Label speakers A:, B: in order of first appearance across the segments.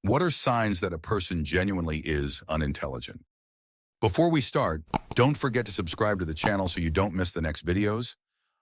A: What are signs that a person genuinely is unintelligent? Before we start, don't forget to subscribe to the channel so you don't miss the next videos.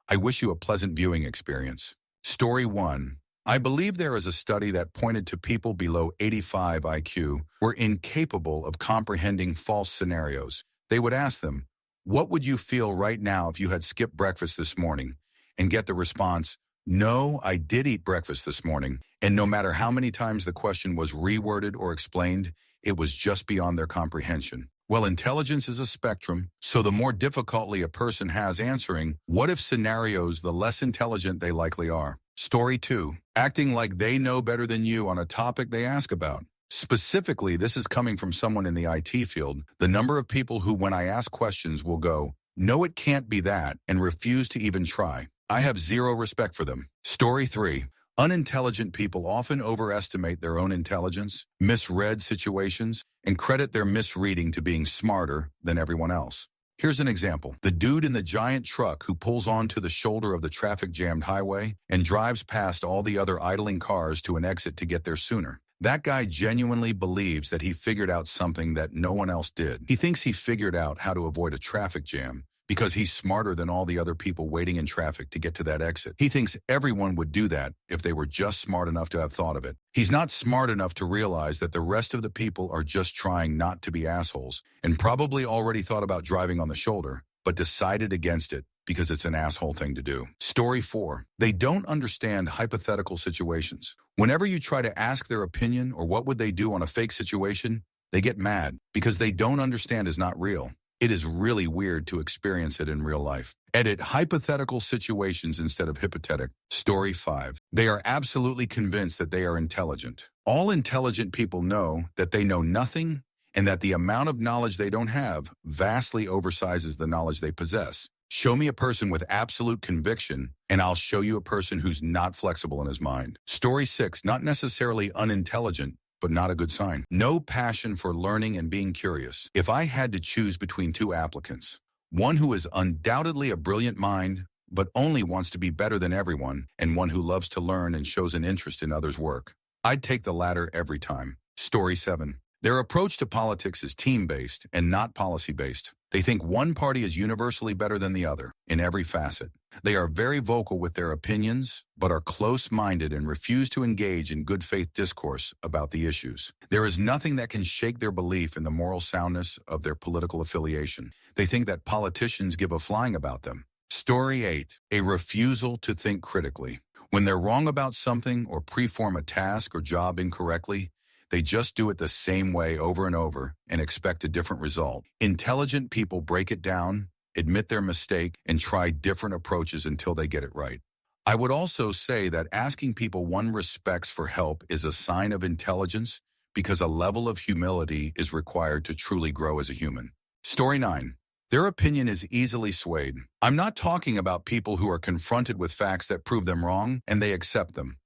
A: I wish you a pleasant viewing experience. Story 1. I believe there is a study that pointed to people below 85 IQ were incapable of comprehending false scenarios. They would ask them, "What would you feel right now if you had skipped breakfast this morning?" And get the response, "No, I did eat breakfast this morning." And no matter how many times the question was reworded or explained, it was just beyond their comprehension. Well, intelligence is a spectrum, so the more difficulty a person has answering what if scenarios, the less intelligent they likely are. Story 2. Acting like they know better than you on a topic they ask about. Specifically, this is coming from someone in the IT field. The number of people who, when I ask questions, will go, "No, it can't be that," and refuse to even try. I have zero respect for them. Story 3. Unintelligent people often overestimate their own intelligence, misread situations, and credit their misreading to being smarter than everyone else. Here's an example. The dude in the giant truck who pulls onto the shoulder of the traffic-jammed highway and drives past all the other idling cars to an exit to get there sooner. That guy genuinely believes that he figured out something that no one else did. He thinks he figured out how to avoid a traffic jam because he's smarter than all the other people waiting in traffic to get to that exit. He thinks everyone would do that if they were just smart enough to have thought of it. He's not smart enough to realize that the rest of the people are just trying not to be assholes and probably already thought about driving on the shoulder, but decided against it because it's an asshole thing to do. Story 4. They don't understand hypothetical situations. Whenever you try to ask their opinion or what would they do on a fake situation, they get mad because they don't understand is not real. It is really weird to experience it in real life. Edit hypothetical situations instead of hypothetic. Story 5. They are absolutely convinced that they are intelligent. All intelligent people know that they know nothing and that the amount of knowledge they don't have vastly oversizes the knowledge they possess. Show me a person with absolute conviction, and I'll show you a person who's not flexible in his mind. Story 6. Not necessarily unintelligent, but not a good sign. No passion for learning and being curious. If I had to choose between two applicants, one who is undoubtedly a brilliant mind, but only wants to be better than everyone, and one who loves to learn and shows an interest in others' work, I'd take the latter every time. Story 7. Their approach to politics is team-based and not policy-based. They think one party is universally better than the other in every facet. They are very vocal with their opinions, but are close-minded and refuse to engage in good faith discourse about the issues. There is nothing that can shake their belief in the moral soundness of their political affiliation. They think that politicians give a flying about them. Story 8. A refusal to think critically. When they're wrong about something or perform a task or job incorrectly, they just do it the same way over and over and expect a different result. Intelligent people break it down, admit their mistake, and try different approaches until they get it right. I would also say that asking people one respects for help is a sign of intelligence because a level of humility is required to truly grow as a human. Story 9. Their opinion is easily swayed. I'm not talking about people who are confronted with facts that prove them wrong and they accept them.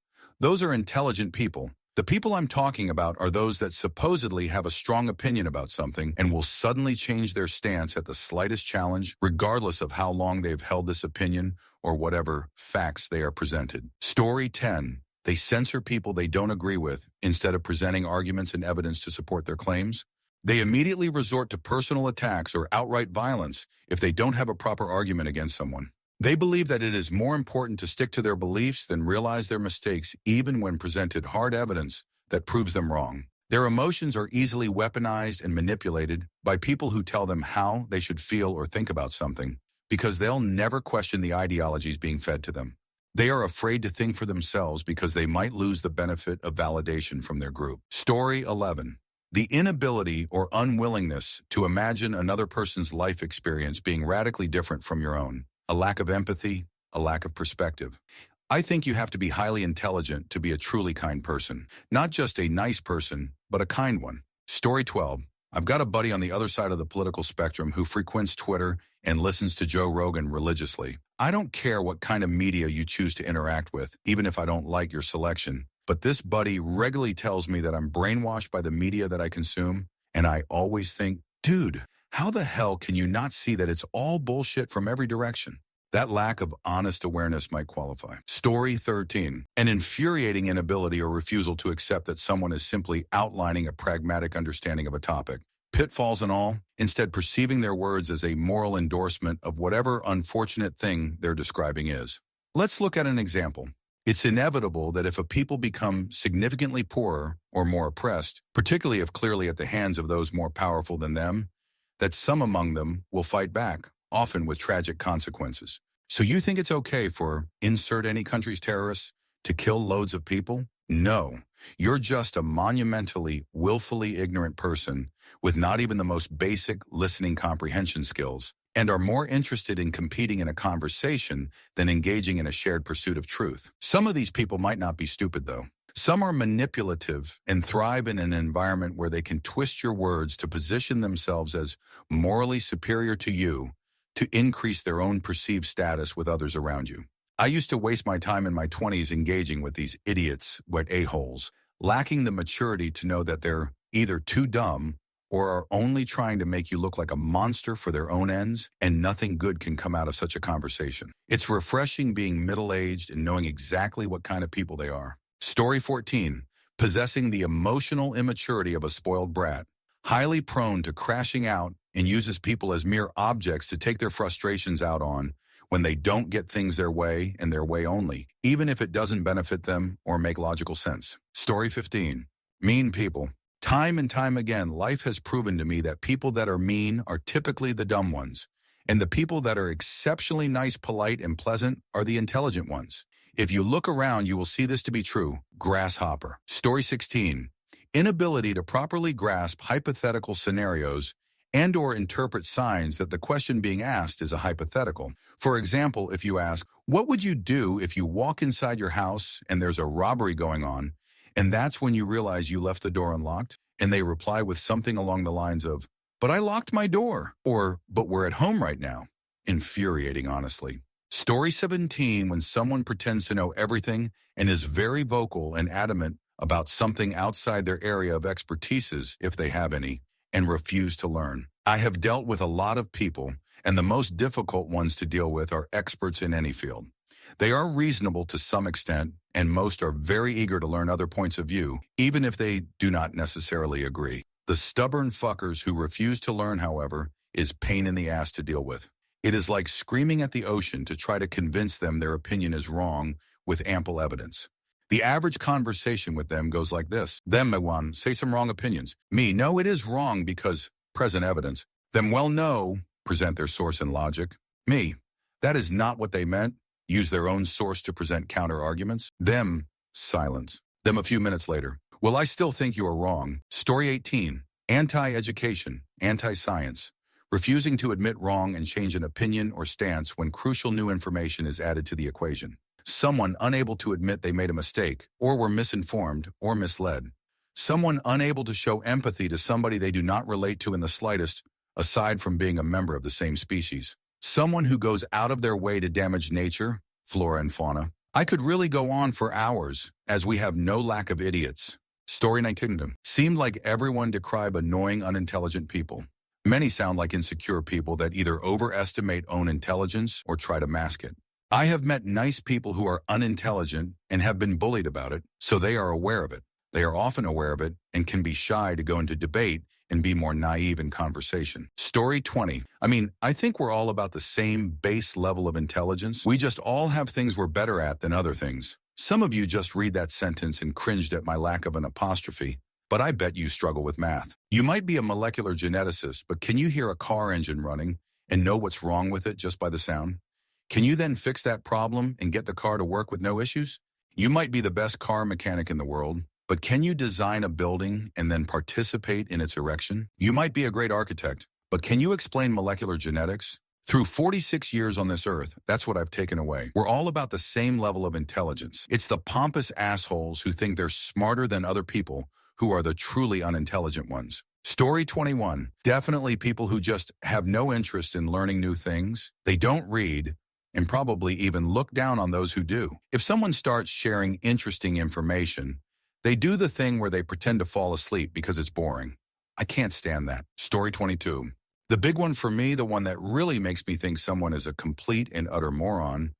A: Those are intelligent people. The people I'm talking about are those that supposedly have a strong opinion about something and will suddenly change their stance at the slightest challenge, regardless of how long they've held this opinion or whatever facts they are presented. Story 10. They censor people they don't agree with instead of presenting arguments and evidence to support their claims. They immediately resort to personal attacks or outright violence if they don't have a proper argument against someone. They believe that it is more important to stick to their beliefs than realize their mistakes even when presented hard evidence that proves them wrong. Their emotions are easily weaponized and manipulated by people who tell them how they should feel or think about something because they'll never question the ideologies being fed to them. They are afraid to think for themselves because they might lose the benefit of validation from their group. Story 11. The inability or unwillingness to imagine another person's life experience being radically different from your own. A lack of empathy, a lack of perspective. I think you have to be highly intelligent to be a truly kind person. Not just a nice person, but a kind one. Story 12. I've got a buddy on the other side of the political spectrum who frequents Twitter and listens to Joe Rogan religiously. I don't care what kind of media you choose to interact with, even if I don't like your selection. But this buddy regularly tells me that I'm brainwashed by the media that I consume, and I always think, dude, how the hell can you not see that it's all bullshit from every direction? That lack of honest awareness might qualify. Story 13. An infuriating inability or refusal to accept that someone is simply outlining a pragmatic understanding of a topic. Pitfalls and all, instead perceiving their words as a moral endorsement of whatever unfortunate thing they're describing is. Let's look at an example. It's inevitable that if a people become significantly poorer or more oppressed, particularly if clearly at the hands of those more powerful than them, that some among them will fight back, often with tragic consequences. So you think it's okay for insert any country's terrorists to kill loads of people? No, you're just a monumentally, willfully ignorant person with not even the most basic listening comprehension skills, and are more interested in competing in a conversation than engaging in a shared pursuit of truth. Some of these people might not be stupid, though. Some are manipulative and thrive in an environment where they can twist your words to position themselves as morally superior to you to increase their own perceived status with others around you. I used to waste my time in my 20s engaging with these idiots, a-holes, lacking the maturity to know that they're either too dumb or are only trying to make you look like a monster for their own ends, and nothing good can come out of such a conversation. It's refreshing being middle-aged and knowing exactly what kind of people they are. Story 14. Possessing the emotional immaturity of a spoiled brat, highly prone to crashing out and uses people as mere objects to take their frustrations out on when they don't get things their way and their way only, even if it doesn't benefit them or make logical sense. Story 15. Mean people. Time and time again, life has proven to me that people that are mean are typically the dumb ones, and the people that are exceptionally nice, polite, and pleasant are the intelligent ones. If you look around, you will see this to be true. Grasshopper. Story 16. Inability to properly grasp hypothetical scenarios and/or interpret signs that the question being asked is a hypothetical. For example, if you ask, what would you do if you walk inside your house and there's a robbery going on, and that's when you realize you left the door unlocked, and they reply with something along the lines of, but I locked my door, or, but we're at home right now. Infuriating, honestly. Story 17, when someone pretends to know everything and is very vocal and adamant about something outside their area of expertise, if they have any, and refuse to learn. I have dealt with a lot of people, and the most difficult ones to deal with are experts in any field. They are reasonable to some extent, and most are very eager to learn other points of view, even if they do not necessarily agree. The stubborn fuckers who refuse to learn, however, is pain in the ass to deal with. It is like screaming at the ocean to try to convince them their opinion is wrong with ample evidence. The average conversation with them goes like this. Them, Mewan, say some wrong opinions. Me, no, it is wrong because present evidence. Them, well, no, present their source and logic. Me, that is not what they meant. Use their own source to present counter-arguments. Them, silence. Them a few minutes later. Well, I still think you are wrong. Story 18. Anti-education, anti-science. Refusing to admit wrong and change an opinion or stance when crucial new information is added to the equation. Someone unable to admit they made a mistake, or were misinformed, or misled. Someone unable to show empathy to somebody they do not relate to in the slightest, aside from being a member of the same species. Someone who goes out of their way to damage nature, flora and fauna. I could really go on for hours, as we have no lack of idiots. Story 19. Seemed like everyone decried annoying, unintelligent people. Many sound like insecure people that either overestimate own intelligence or try to mask it. I have met nice people who are unintelligent and have been bullied about it, so they are aware of it. They are often aware of it and can be shy to go into debate and be more naive in conversation. Story 20. I think we're all about the same base level of intelligence. We just all have things we're better at than other things. Some of you just read that sentence and cringed at my lack of an apostrophe, but I bet you struggle with math. You might be a molecular geneticist, but can you hear a car engine running and know what's wrong with it just by the sound? Can you then fix that problem and get the car to work with no issues? You might be the best car mechanic in the world, but can you design a building and then participate in its erection? You might be a great architect, but can you explain molecular genetics? Through 46 years on this earth, that's what I've taken away. We're all about the same level of intelligence. It's the pompous assholes who think they're smarter than other people who are the truly unintelligent ones. Story 21. Definitely people who just have no interest in learning new things. They don't read, and probably even look down on those who do. If someone starts sharing interesting information, they do the thing where they pretend to fall asleep because it's boring. I can't stand that. Story 22. The big one for me, the one that really makes me think someone is a complete and utter moron,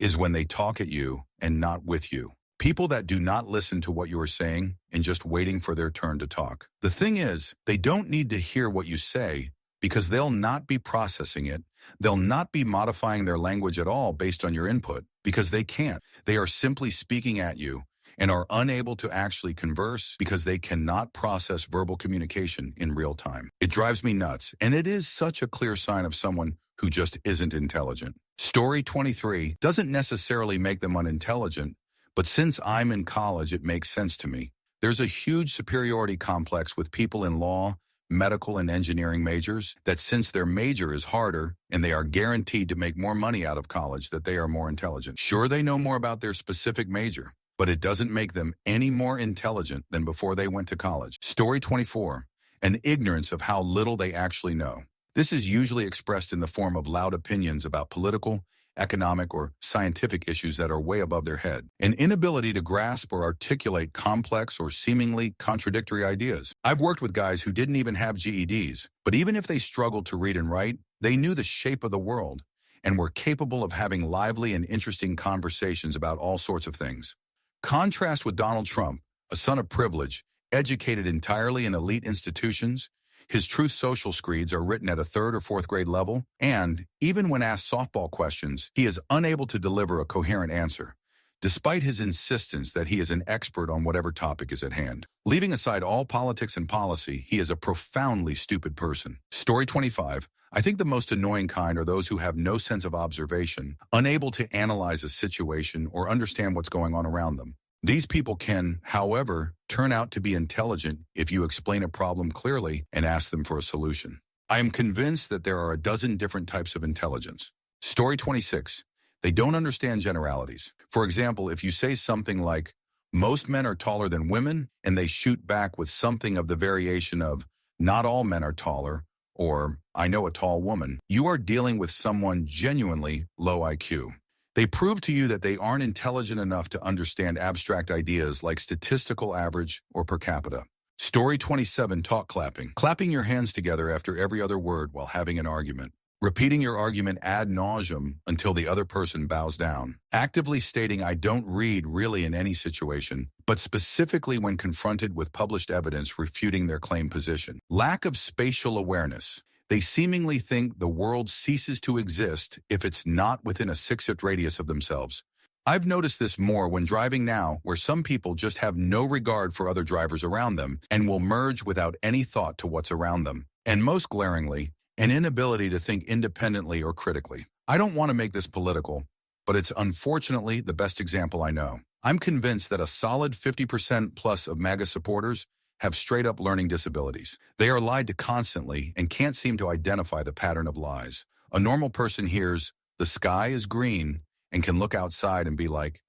A: is when they talk at you and not with you. People that do not listen to what you are saying and just waiting for their turn to talk. The thing is, they don't need to hear what you say because they'll not be processing it. They'll not be modifying their language at all based on your input because they can't. They are simply speaking at you and are unable to actually converse because they cannot process verbal communication in real time. It drives me nuts, and it is such a clear sign of someone who just isn't intelligent. Story 23 doesn't necessarily make them unintelligent, but since I'm in college, it makes sense to me. There's a huge superiority complex with people in law, medical, and engineering majors that since their major is harder and they are guaranteed to make more money out of college, that they are more intelligent. Sure, they know more about their specific major, but it doesn't make them any more intelligent than before they went to college. Story 24, an ignorance of how little they actually know. This is usually expressed in the form of loud opinions about political, economic, or scientific issues that are way above their head. An inability to grasp or articulate complex or seemingly contradictory ideas. I've worked with guys who didn't even have GEDs, but even if they struggled to read and write, they knew the shape of the world and were capable of having lively and interesting conversations about all sorts of things. Contrast with Donald Trump, a son of privilege, educated entirely in elite institutions. His Truth Social screeds are written at a 3rd or 4th grade level, and even when asked softball questions, he is unable to deliver a coherent answer, despite his insistence that he is an expert on whatever topic is at hand. Leaving aside all politics and policy, he is a profoundly stupid person. Story 25. I think the most annoying kind are those who have no sense of observation, unable to analyze a situation or understand what's going on around them. These people can, however, turn out to be intelligent if you explain a problem clearly and ask them for a solution. I am convinced that there are a dozen different types of intelligence. Story 26. They don't understand generalities. For example, if you say something like, most men are taller than women, and they shoot back with something of the variation of, not all men are taller, or I know a tall woman, you are dealing with someone genuinely low IQ. They prove to you that they aren't intelligent enough to understand abstract ideas like statistical average or per capita. Story 27, talk clapping. Clapping your hands together after every other word while having an argument. Repeating your argument ad nauseum until the other person bows down. Actively stating I don't read really in any situation, but specifically when confronted with published evidence refuting their claimed position. Lack of spatial awareness. They seemingly think the world ceases to exist if it's not within a 6-foot radius of themselves. I've noticed this more when driving now, where some people just have no regard for other drivers around them and will merge without any thought to what's around them. And most glaringly, an inability to think independently or critically. I don't want to make this political, but it's unfortunately the best example I know. I'm convinced that a solid 50% plus of MAGA supporters have straight-up learning disabilities. They are lied to constantly and can't seem to identify the pattern of lies. A normal person hears, the sky is green, and can look outside and be like,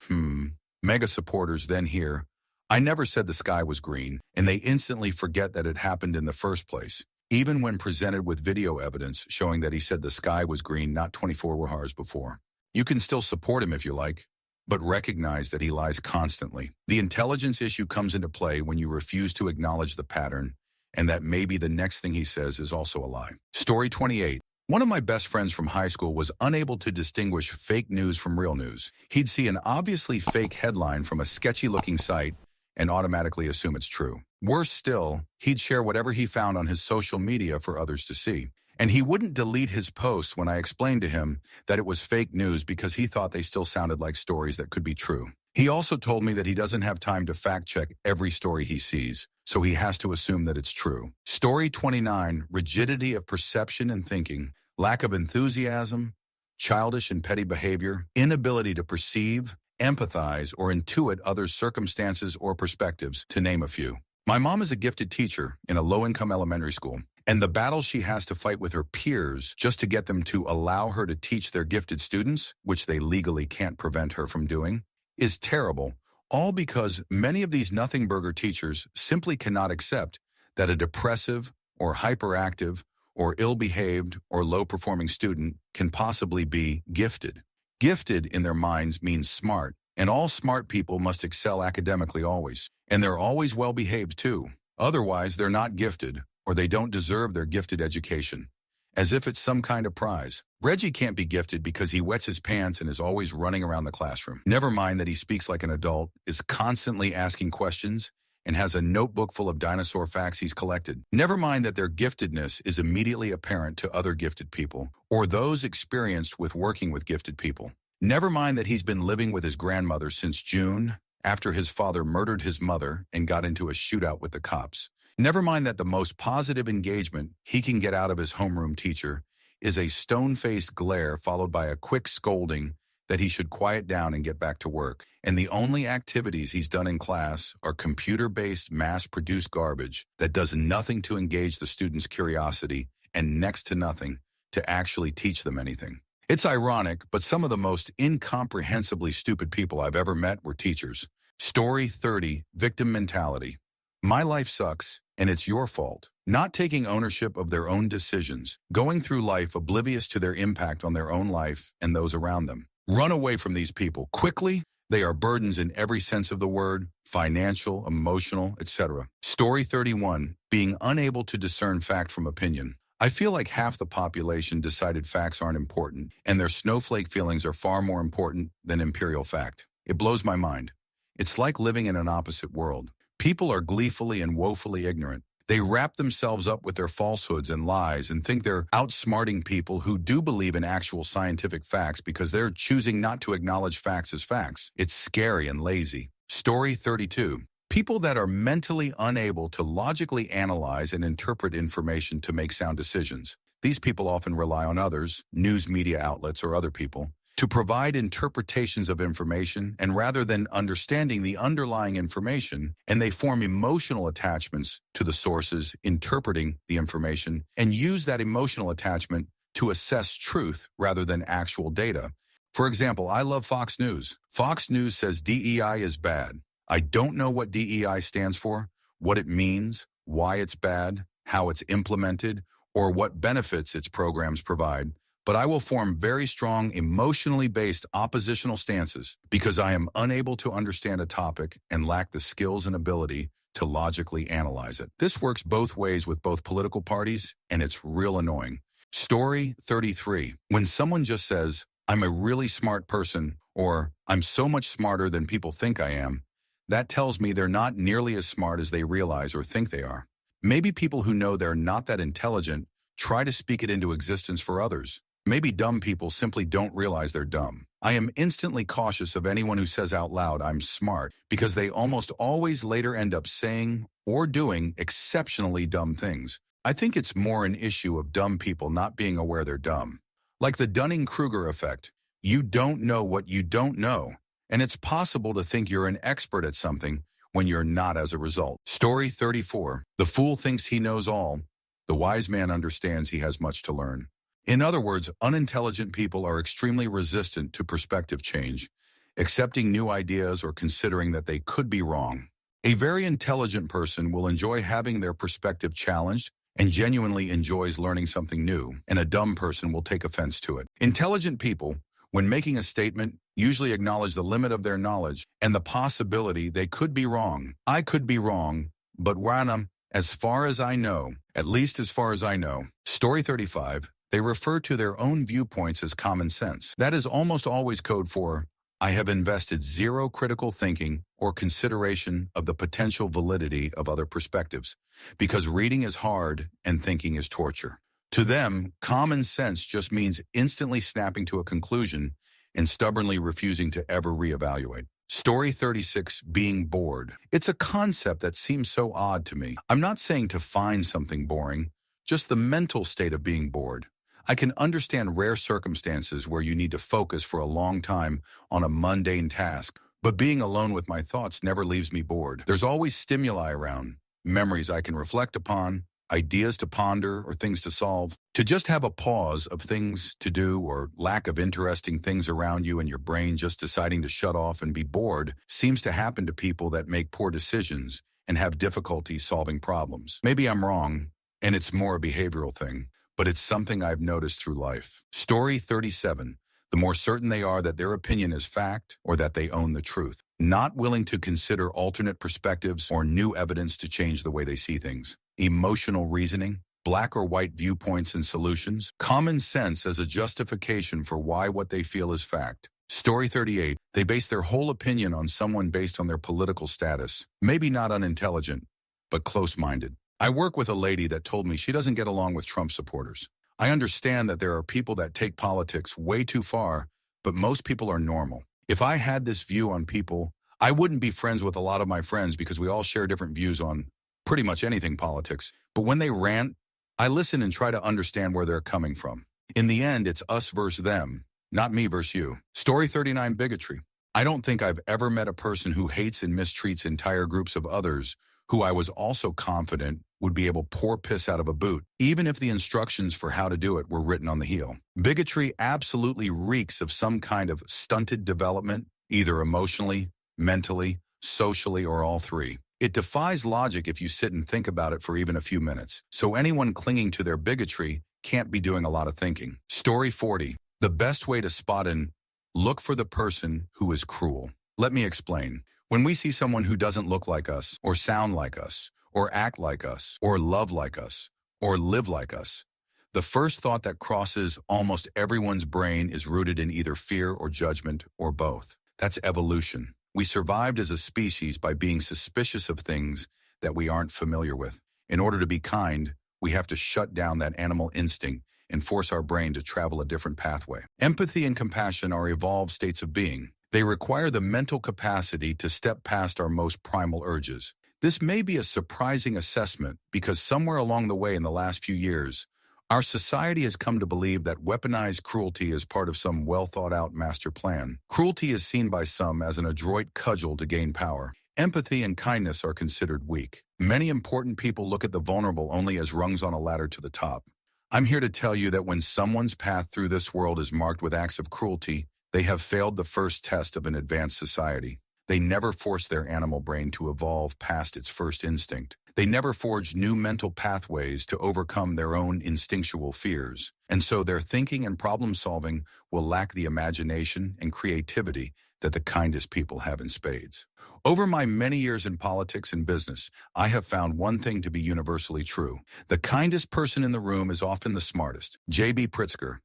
A: Mega supporters then hear, I never said the sky was green, and they instantly forget that it happened in the first place, even when presented with video evidence showing that he said the sky was green not 24 hours before. You can still support him if you like, but recognize that he lies constantly. The intelligence issue comes into play when you refuse to acknowledge the pattern and that maybe the next thing he says is also a lie. Story 28. One of my best friends from high school was unable to distinguish fake news from real news. He'd see an obviously fake headline from a sketchy-looking site and automatically assume it's true. Worse still, he'd share whatever he found on his social media for others to see. And he wouldn't delete his posts when I explained to him that it was fake news because he thought they still sounded like stories that could be true. He also told me that he doesn't have time to fact-check every story he sees, so he has to assume that it's true. Story 29, rigidity of perception and thinking, lack of enthusiasm, childish and petty behavior, inability to perceive, empathize, or intuit others' circumstances or perspectives, to name a few. My mom is a gifted teacher in a low-income elementary school, and the battle she has to fight with her peers just to get them to allow her to teach their gifted students, which they legally can't prevent her from doing, is terrible, all because many of these nothing burger teachers simply cannot accept that a depressive or hyperactive or ill-behaved or low-performing student can possibly be gifted. Gifted in their minds means smart, and all smart people must excel academically always. And they're always well-behaved too. Otherwise, they're not gifted, or they don't deserve their gifted education. as if it's some kind of prize. Reggie can't be gifted because he wets his pants and is always running around the classroom. Never mind that he speaks like an adult, is constantly asking questions, and has a notebook full of dinosaur facts he's collected. Never mind that their giftedness is immediately apparent to other gifted people, or those experienced with working with gifted people. Never mind that he's been living with his grandmother since June, after his father murdered his mother and got into a shootout with the cops. Never mind that the most positive engagement he can get out of his homeroom teacher is a stone-faced glare followed by a quick scolding that he should quiet down and get back to work. And the only activities he's done in class are computer-based, mass-produced garbage that does nothing to engage the students' curiosity and next to nothing to actually teach them anything. It's ironic, but some of the most incomprehensibly stupid people I've ever met were teachers. Story 30, Victim Mentality. My life sucks, and it's your fault. Not taking ownership of their own decisions, going through life oblivious to their impact on their own life and those around them. Run away from these people quickly. They are burdens in every sense of the word, financial, emotional, etc. Story 31, being unable to discern fact from opinion. I feel like half the population decided facts aren't important, and their snowflake feelings are far more important than imperial fact. It blows my mind. It's like living in an opposite world. People are gleefully and woefully ignorant. They wrap themselves up with their falsehoods and lies and think they're outsmarting people who do believe in actual scientific facts because they're choosing not to acknowledge facts as facts. It's scary and lazy. Story 32. People that are mentally unable to logically analyze and interpret information to make sound decisions. These people often rely on others, news media outlets or other people, to provide interpretations of information, and rather than understanding the underlying information, and they form emotional attachments to the sources interpreting the information and use that emotional attachment to assess truth rather than actual data. For example, I love Fox News. Fox News says DEI is bad. I don't know what DEI stands for, what it means, why it's bad, how it's implemented, or what benefits its programs provide. But I will form very strong, emotionally based oppositional stances because I am unable to understand a topic and lack the skills and ability to logically analyze it. This works both ways with both political parties, and it's real annoying. Story 33. When someone just says, I'm a really smart person, or I'm so much smarter than people think I am, that tells me they're not nearly as smart as they realize or think they are. Maybe people who know they're not that intelligent try to speak it into existence for others. Maybe dumb people simply don't realize they're dumb. I am instantly cautious of anyone who says out loud, I'm smart, because they almost always later end up saying or doing exceptionally dumb things. I think it's more an issue of dumb people not being aware they're dumb. Like the Dunning-Kruger effect. You don't know what you don't know, and it's possible to think you're an expert at something when you're not as a result. Story 34. The fool thinks he knows all. The wise man understands he has much to learn. In other words, unintelligent people are extremely resistant to perspective change, accepting new ideas or considering that they could be wrong. A very intelligent person will enjoy having their perspective challenged and genuinely enjoys learning something new, and a dumb person will take offense to it. Intelligent people, when making a statement, usually acknowledge the limit of their knowledge and the possibility they could be wrong. I could be wrong, but Ranam, as far as I know, at least as far as I know. Story 35. They refer to their own viewpoints as common sense. That is almost always code for, I have invested zero critical thinking or consideration of the potential validity of other perspectives, because reading is hard and thinking is torture. To them, common sense just means instantly snapping to a conclusion and stubbornly refusing to ever reevaluate. Story 36, being bored. It's a concept that seems so odd to me. I'm not saying to find something boring, just the mental state of being bored. I can understand rare circumstances where you need to focus for a long time on a mundane task, but being alone with my thoughts never leaves me bored. There's always stimuli around, memories I can reflect upon, ideas to ponder or things to solve. To just have a pause of things to do or lack of interesting things around you and your brain just deciding to shut off and be bored seems to happen to people that make poor decisions and have difficulty solving problems. Maybe I'm wrong, and it's more a behavioral thing, but it's something I've noticed through life. Story 37. The more certain they are that their opinion is fact or that they own the truth, not willing to consider alternate perspectives or new evidence to change the way they see things. Emotional reasoning. black or white viewpoints and solutions, common sense as a justification for why what they feel is fact. Story 38, they base their whole opinion on someone based on their political status. Maybe not unintelligent, but close-minded. I work with a lady that told me she doesn't get along with Trump supporters. I understand that there are people that take politics way too far, but most people are normal. If I had this view on people, I wouldn't be friends with a lot of my friends because we all share different views on pretty much anything politics. But when they rant, I listen and try to understand where they're coming from. In the end, it's us versus them, not me versus you. Story 39, bigotry. I don't think I've ever met a person who hates and mistreats entire groups of others who I was also confident would be able to pour piss out of a boot, even if the instructions for how to do it were written on the heel. Bigotry absolutely reeks of some kind of stunted development, either emotionally, mentally, socially, or all three. It defies logic if you sit and think about it for even a few minutes. So anyone clinging to their bigotry can't be doing a lot of thinking. Story 40. The best way to spot and look for the person who is cruel. Let me explain. When we see someone who doesn't look like us, or sound like us, or act like us, or love like us, or live like us, the first thought that crosses almost everyone's brain is rooted in either fear or judgment, or both. That's evolution. We survived as a species by being suspicious of things that we aren't familiar with. In order to be kind, we have to shut down that animal instinct and force our brain to travel a different pathway. Empathy and compassion are evolved states of being. They require the mental capacity to step past our most primal urges. This may be a surprising assessment because somewhere along the way in the last few years, our society has come to believe that weaponized cruelty is part of some well-thought-out master plan. Cruelty is seen by some as an adroit cudgel to gain power. Empathy and kindness are considered weak. Many important people look at the vulnerable only as rungs on a ladder to the top. I'm here to tell you that when someone's path through this world is marked with acts of cruelty, they have failed the first test of an advanced society. They never forced their animal brain to evolve past its first instinct. They never forged new mental pathways to overcome their own instinctual fears. And so their thinking and problem-solving will lack the imagination and creativity that the kindest people have in spades. Over my many years in politics and business, I have found one thing to be universally true. The kindest person in the room is often the smartest. J.B. Pritzker,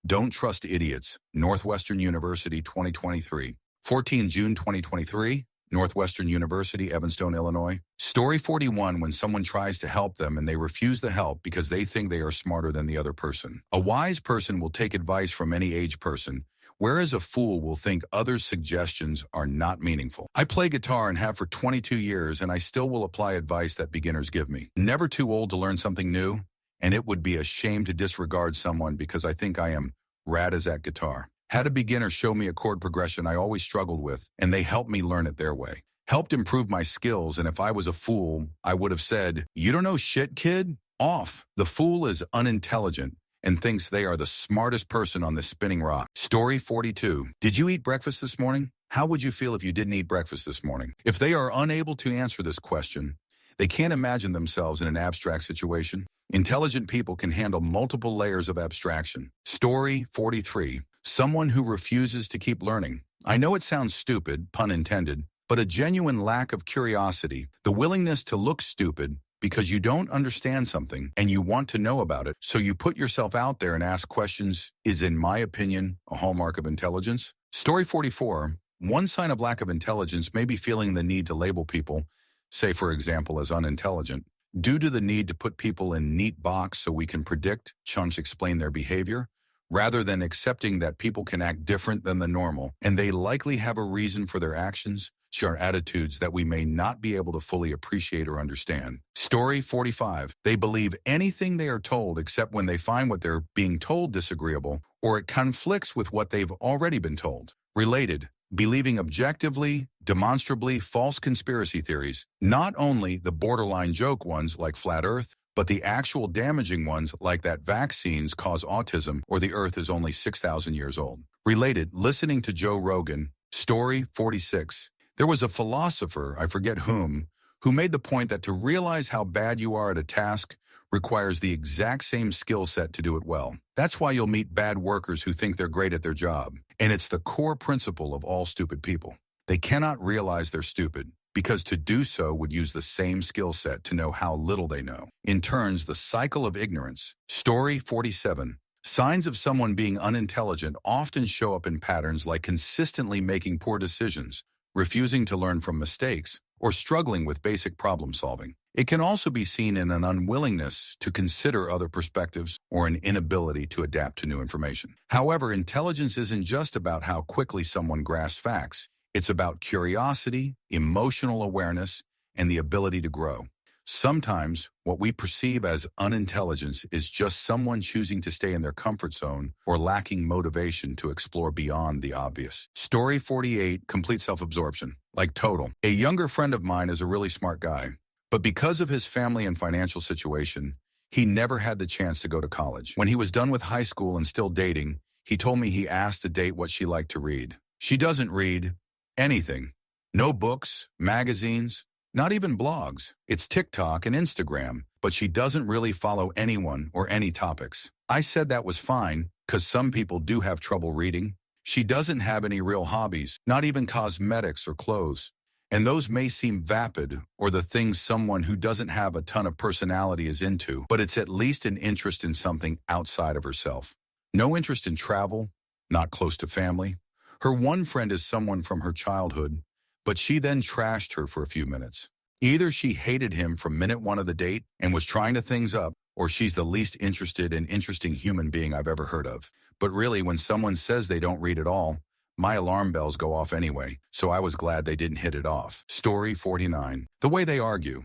A: Don't Trust Idiots, Northwestern University 2023. 14 June 2023, Northwestern University, Evanston, Illinois. Story 41, when someone tries to help them and they refuse the help because they think they are smarter than the other person. A wise person will take advice from any age person, whereas a fool will think others' suggestions are not meaningful. I play guitar and have for 22 years, and I still will apply advice that beginners give me. Never too old to learn something new, and it would be a shame to disregard someone because I think I am rad as at guitar. Had a beginner show me a chord progression I always struggled with, and they helped me learn it their way. Helped improve my skills, and if I was a fool, I would have said, "You don't know shit, kid? Off." The fool is unintelligent and thinks they are the smartest person on this spinning rock. Story 42. Did you eat breakfast this morning? How would you feel if you didn't eat breakfast this morning? If they are unable to answer this question, they can't imagine themselves in an abstract situation. Intelligent people can handle multiple layers of abstraction. Story 43. Someone who refuses to keep learning. I know it sounds stupid, pun intended, but a genuine lack of curiosity, the willingness to look stupid because you don't understand something and you want to know about it, so you put yourself out there and ask questions, is, in my opinion, a hallmark of intelligence. Story 44. One sign of lack of intelligence may be feeling the need to label people, say for example as unintelligent, due to the need to put people in neat box so we can predict, explain their behavior, rather than accepting that people can act different than the normal, and they likely have a reason for their actions, share attitudes that we may not be able to fully appreciate or understand. Story 45. They believe anything they are told except when they find what they're being told disagreeable, or it conflicts with what they've already been told. Related. Believing objectively, demonstrably false conspiracy theories, not only the borderline joke ones like flat earth, but the actual damaging ones like that vaccines cause autism or the earth is only 6,000 years old. Related, listening to Joe Rogan. Story 46. There was a philosopher, I forget who made the point that to realize how bad you are at a task requires the exact same skill set to do it well. That's why you'll meet bad workers who think they're great at their job. And it's the core principle of all stupid people. They cannot realize they're stupid because to do so would use the same skill set to know how little they know. In turns, the cycle of ignorance. Story 47. Signs of someone being unintelligent often show up in patterns like consistently making poor decisions, refusing to learn from mistakes, or struggling with basic problem solving. It can also be seen in an unwillingness to consider other perspectives or an inability to adapt to new information. However, intelligence isn't just about how quickly someone grasps facts. It's about curiosity, emotional awareness, and the ability to grow. Sometimes, what we perceive as unintelligence is just someone choosing to stay in their comfort zone or lacking motivation to explore beyond the obvious. Story 48, complete self-absorption. Like total. A younger friend of mine is a really smart guy, but because of his family and financial situation, he never had the chance to go to college. When he was done with high school and still dating, he told me he asked a date what she liked to read. She doesn't read anything. No books, magazines, not even blogs. It's TikTok and Instagram, but she doesn't really follow anyone or any topics. I said that was fine, because some people do have trouble reading. She doesn't have any real hobbies, not even cosmetics or clothes. And those may seem vapid or the things someone who doesn't have a ton of personality is into, but it's at least an interest in something outside of herself. No interest in travel, not close to family. Her one friend is someone from her childhood, but she then trashed her for a few minutes. Either she hated him from minute one of the date and was trying to things up, or she's the least interested and interesting human being I've ever heard of. But really, when someone says they don't read at all, my alarm bells go off anyway, so I was glad they didn't hit it off. Story 49. The way they argue.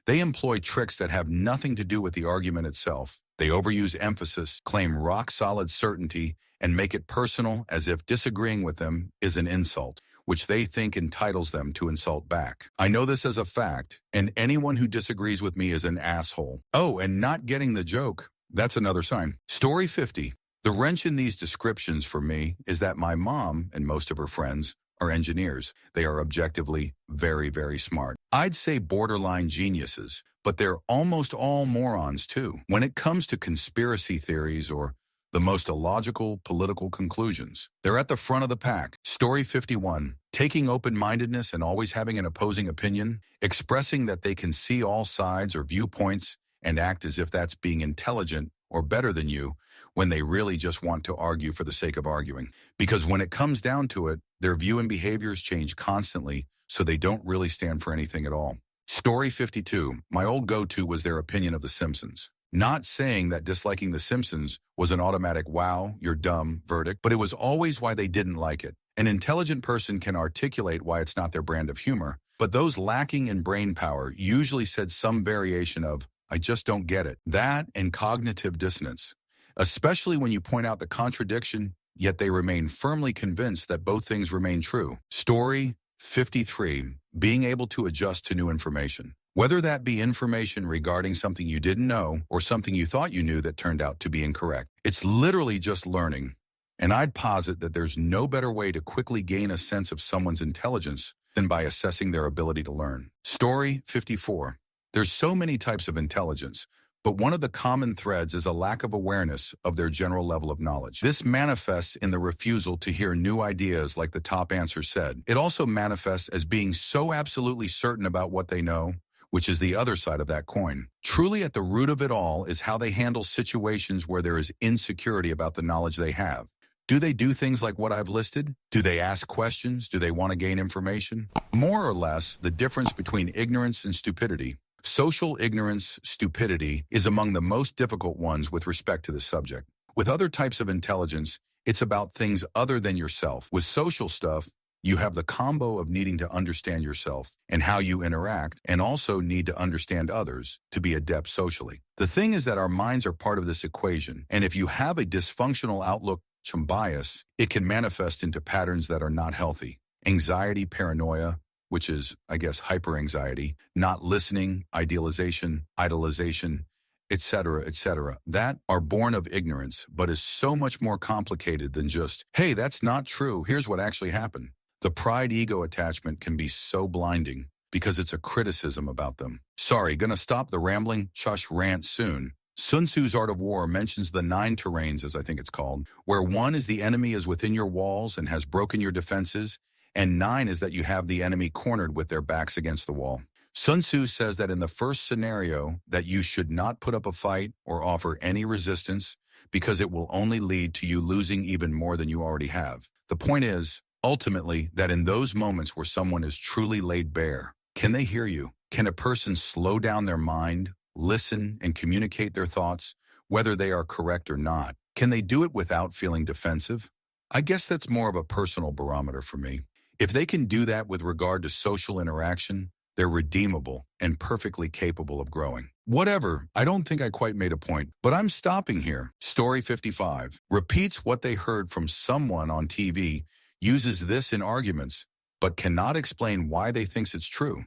A: They employ tricks that have nothing to do with the argument itself. They overuse emphasis, claim rock-solid certainty, and make it personal as if disagreeing with them is an insult, which they think entitles them to insult back. I know this as a fact, and anyone who disagrees with me is an asshole. Oh, and not getting the joke, that's another sign. Story 50. The wrench in these descriptions for me is that my mom and most of her friends are engineers. They are objectively very, very smart. I'd say borderline geniuses, but they're almost all morons too. When it comes to conspiracy theories or the most illogical political conclusions, they're at the front of the pack. Story 51. Taking open-mindedness and always having an opposing opinion, expressing that they can see all sides or viewpoints and act as if that's being intelligent or better than you, when they really just want to argue for the sake of arguing. Because when it comes down to it, their view and behaviors change constantly, so they don't really stand for anything at all. Story 52. My old go-to was their opinion of The Simpsons. Not saying that disliking The Simpsons was an automatic "wow, you're dumb" verdict, but it was always why they didn't like it. An intelligent person can articulate why it's not their brand of humor, but those lacking in brain power usually said some variation of, "I just don't get it." That and cognitive dissonance. Especially when you point out the contradiction, yet they remain firmly convinced that both things remain true. Story 53. Being able to adjust to new information. Whether that be information regarding something you didn't know or something you thought you knew that turned out to be incorrect. It's literally just learning. And I'd posit that there's no better way to quickly gain a sense of someone's intelligence than by assessing their ability to learn. Story 54. There's so many types of intelligence, but one of the common threads is a lack of awareness of their general level of knowledge. This manifests in the refusal to hear new ideas like the top answer said. It also manifests as being so absolutely certain about what they know, which is the other side of that coin. Truly at the root of it all is how they handle situations where there is insecurity about the knowledge they have. Do they do things like what I've listed? Do they ask questions? Do they want to gain information? More or less, the difference between ignorance and stupidity. Social ignorance, stupidity, is among the most difficult ones with respect to this subject. With other types of intelligence, it's about things other than yourself. With social stuff, you have the combo of needing to understand yourself and how you interact, and also need to understand others to be adept socially. The thing is that our minds are part of this equation, and if you have a dysfunctional outlook and bias, it can manifest into patterns that are not healthy. Anxiety, paranoia, which is, I guess, hyperanxiety, not listening, idealization, idolization, etc., that are born of ignorance, but is so much more complicated than just, "Hey, that's not true, here's what actually happened." The pride-ego attachment can be so blinding because it's a criticism about them. Sorry, gonna stop the rambling, shush rant soon. Sun Tzu's Art of War mentions the 9 terrains, as I think it's called, where 1 is the enemy is within your walls and has broken your defenses, And 9 is that you have the enemy cornered with their backs against the wall. Sun Tzu says that in the first scenario that you should not put up a fight or offer any resistance because it will only lead to you losing even more than you already have. The point is, ultimately, that in those moments where someone is truly laid bare, can they hear you? Can a person slow down their mind, listen, and communicate their thoughts, whether they are correct or not? Can they do it without feeling defensive? I guess that's more of a personal barometer for me. If they can do that with regard to social interaction, they're redeemable and perfectly capable of growing. Whatever, I don't think I quite made a point, but I'm stopping here. Story 55 repeats what they heard from someone on TV, uses this in arguments, but cannot explain why they thinks it's true.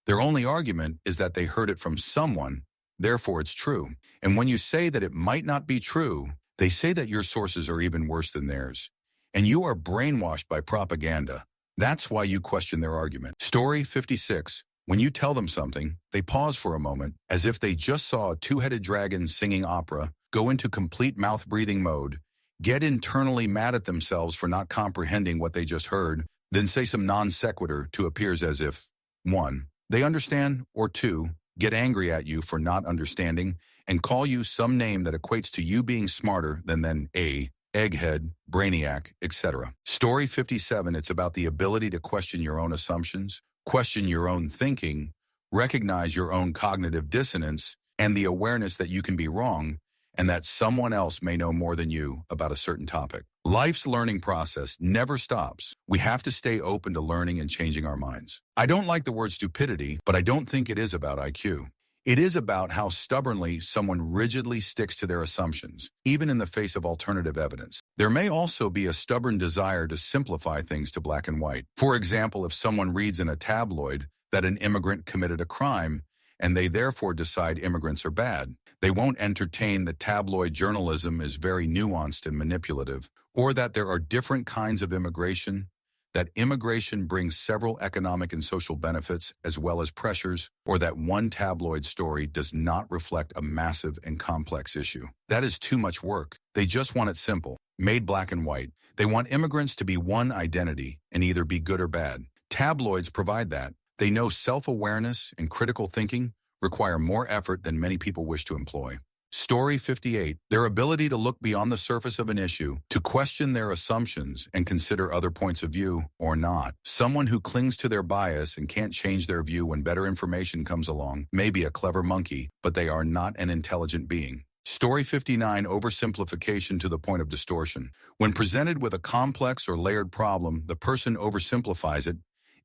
A: Their only argument is that they heard it from someone, therefore it's true. And when you say that it might not be true, they say that your sources are even worse than theirs. And you are brainwashed by propaganda. That's why you question their argument. Story 56. When you tell them something, they pause for a moment, as if they just saw a two-headed dragon singing opera, go into complete mouth-breathing mode, get internally mad at themselves for not comprehending what they just heard, then say some non sequitur to appears as if 1. They understand, or 2. Get angry at you for not understanding, and call you some name that equates to you being smarter than A, egghead, brainiac, etc. Story 57, it's about the ability to question your own assumptions, question your own thinking, recognize your own cognitive dissonance, and the awareness that you can be wrong and that someone else may know more than you about a certain topic. Life's learning process never stops. We have to stay open to learning and changing our minds. I don't like the word stupidity, but I don't think it is about IQ. It is about how stubbornly someone rigidly sticks to their assumptions, even in the face of alternative evidence. There may also be a stubborn desire to simplify things to black and white. For example, if someone reads in a tabloid that an immigrant committed a crime, and they therefore decide immigrants are bad, they won't entertain that tabloid journalism is very nuanced and manipulative, or that there are different kinds of immigration, that immigration brings several economic and social benefits as well as pressures, or that one tabloid story does not reflect a massive and complex issue. That is too much work. They just want it simple, made black and white. They want immigrants to be one identity and either be good or bad. Tabloids provide that. They know self-awareness and critical thinking require more effort than many people wish to employ. Story 58, their ability to look beyond the surface of an issue, to question their assumptions and consider other points of view, or not. Someone who clings to their bias and can't change their view when better information comes along may be a clever monkey, but they are not an intelligent being. Story 59, oversimplification to the point of distortion. When presented with a complex or layered problem, the person oversimplifies it,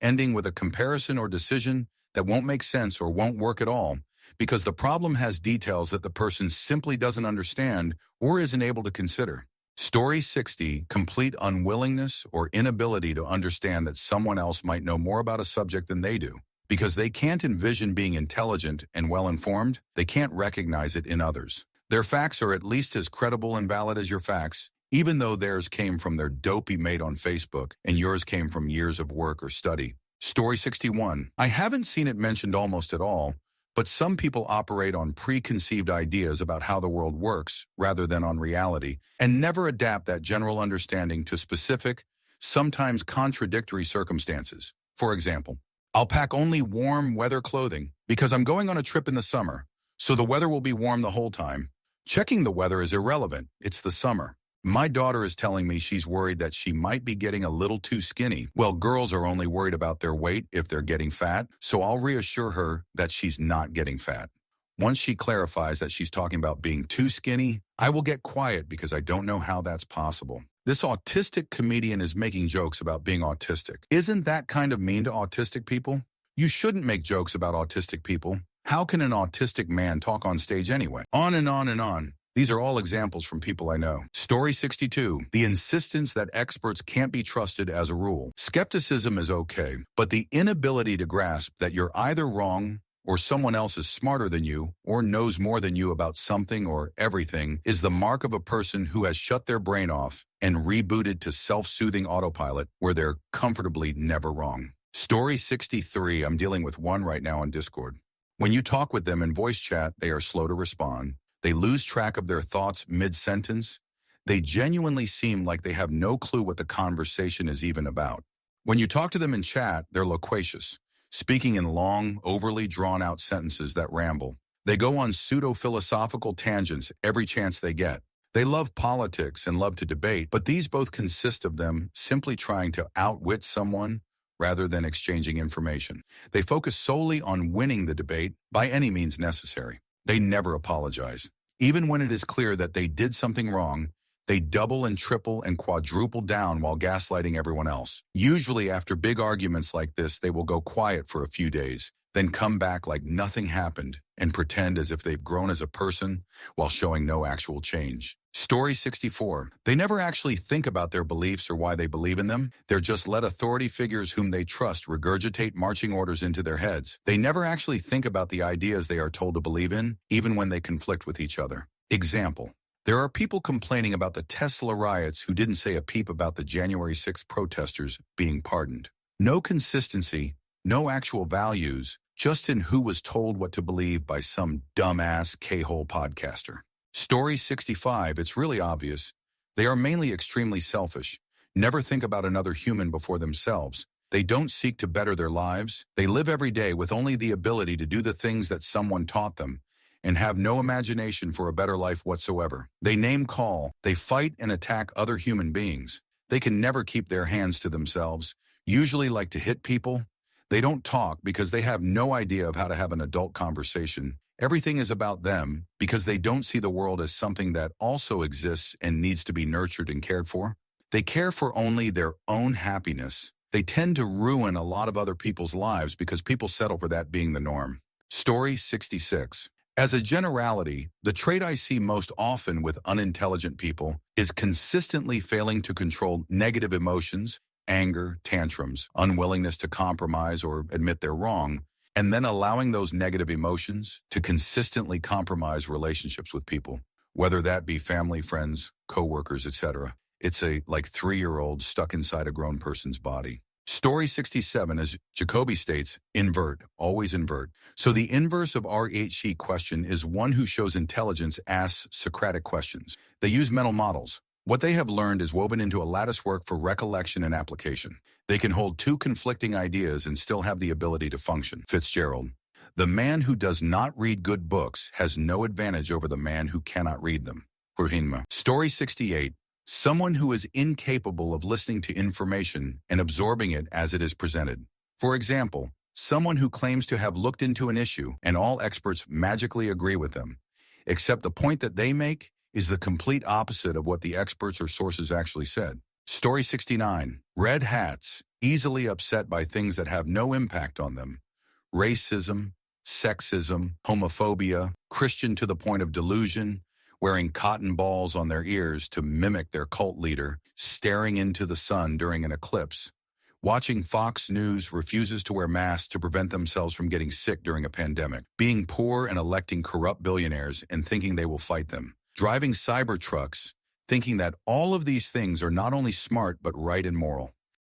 A: ending with a comparison or decision that won't make sense or won't work at all, because the problem has details that the person simply doesn't understand or isn't able to consider. Story 60, complete unwillingness or inability to understand that someone else might know more about a subject than they do. Because they can't envision being intelligent and well-informed, they can't recognize it in others. Their facts are at least as credible and valid as your facts, even though theirs came from their dopey mate on Facebook and yours came from years of work or study. Story 61, I haven't seen it mentioned almost at all, but some people operate on preconceived ideas about how the world works rather than on reality, and never adapt that general understanding to specific, sometimes contradictory circumstances. For example, I'll pack only warm weather clothing because I'm going on a trip in the summer, so the weather will be warm the whole time. Checking the weather is irrelevant. It's the summer. My daughter is telling me she's worried that she might be getting a little too skinny. Well, girls are only worried about their weight if they're getting fat, so I'll reassure her that she's not getting fat. Once she clarifies that she's talking about being too skinny, I will get quiet because I don't know how that's possible. This autistic comedian is making jokes about being autistic. Isn't that kind of mean to autistic people? You shouldn't make jokes about autistic people. How can an autistic man talk on stage anyway? On and on and on. These are all examples from people I know. Story 62, the insistence that experts can't be trusted as a rule. Skepticism is okay, but the inability to grasp that you're either wrong or someone else is smarter than you or knows more than you about something or everything is the mark of a person who has shut their brain off and rebooted to self-soothing autopilot where they're comfortably never wrong. Story 63, I'm dealing with one right now on Discord. When you talk with them in voice chat, they are slow to respond. They lose track of their thoughts mid-sentence. They genuinely seem like they have no clue what the conversation is even about. When you talk to them in chat, they're loquacious, speaking in long, overly drawn-out sentences that ramble. They go on pseudo-philosophical tangents every chance they get. They love politics and love to debate, but these both consist of them simply trying to outwit someone rather than exchanging information. They focus solely on winning the debate by any means necessary. They never apologize. Even when it is clear that they did something wrong, they double and triple and quadruple down while gaslighting everyone else. Usually after big arguments like this, they will go quiet for a few days, then come back like nothing happened and pretend as if they've grown as a person while showing no actual change. Story 64. They never actually think about their beliefs or why they believe in them. They're just let authority figures whom they trust regurgitate marching orders into their heads. They never actually think about the ideas they are told to believe in, even when they conflict with each other. Example. There are people complaining about the Tesla riots who didn't say a peep about the January 6th protesters being pardoned. No consistency, no actual values, just in who was told what to believe by some dumbass K-hole podcaster. Story 65, it's really obvious. They are mainly extremely selfish, never think about another human before themselves. They don't seek to better their lives. They live every day with only the ability to do the things that someone taught them and have no imagination for a better life whatsoever. They name call, they fight and attack other human beings. They can never keep their hands to themselves, usually like to hit people. They don't talk because they have no idea of how to have an adult conversation. Everything is about them because they don't see the world as something that also exists and needs to be nurtured and cared for. They care for only their own happiness. They tend to ruin a lot of other people's lives because people settle for that being the norm. Story 66. As a generality, the trait I see most often with unintelligent people is consistently failing to control negative emotions, anger, tantrums, unwillingness to compromise or admit they're wrong, and then allowing those negative emotions to consistently compromise relationships with people, whether that be family, friends, coworkers, etc. It's a 3-year-old stuck inside a grown person's body. Story 67, as Jacoby states, invert, always invert. So the inverse of RHC question is one who shows intelligence asks Socratic questions. They use mental models. What they have learned is woven into a lattice work for recollection and application. They can hold two conflicting ideas and still have the ability to function. Fitzgerald. The man who does not read good books has no advantage over the man who cannot read them. Ruhinma. Story 68. Someone who is incapable of listening to information and absorbing it as it is presented. For example, someone who claims to have looked into an issue and all experts magically agree with them, except the point that they make is the complete opposite of what the experts or sources actually said. Story 69. Red hats, easily upset by things that have no impact on them. Racism, sexism, homophobia, Christian to the point of delusion, wearing cotton balls on their ears to mimic their cult leader, staring into the sun during an eclipse. Watching Fox News refuses to wear masks to prevent themselves from getting sick during a pandemic. Being poor and electing corrupt billionaires and thinking they will fight them. Driving cyber trucks, thinking that all of these things are not only smart but right and moral.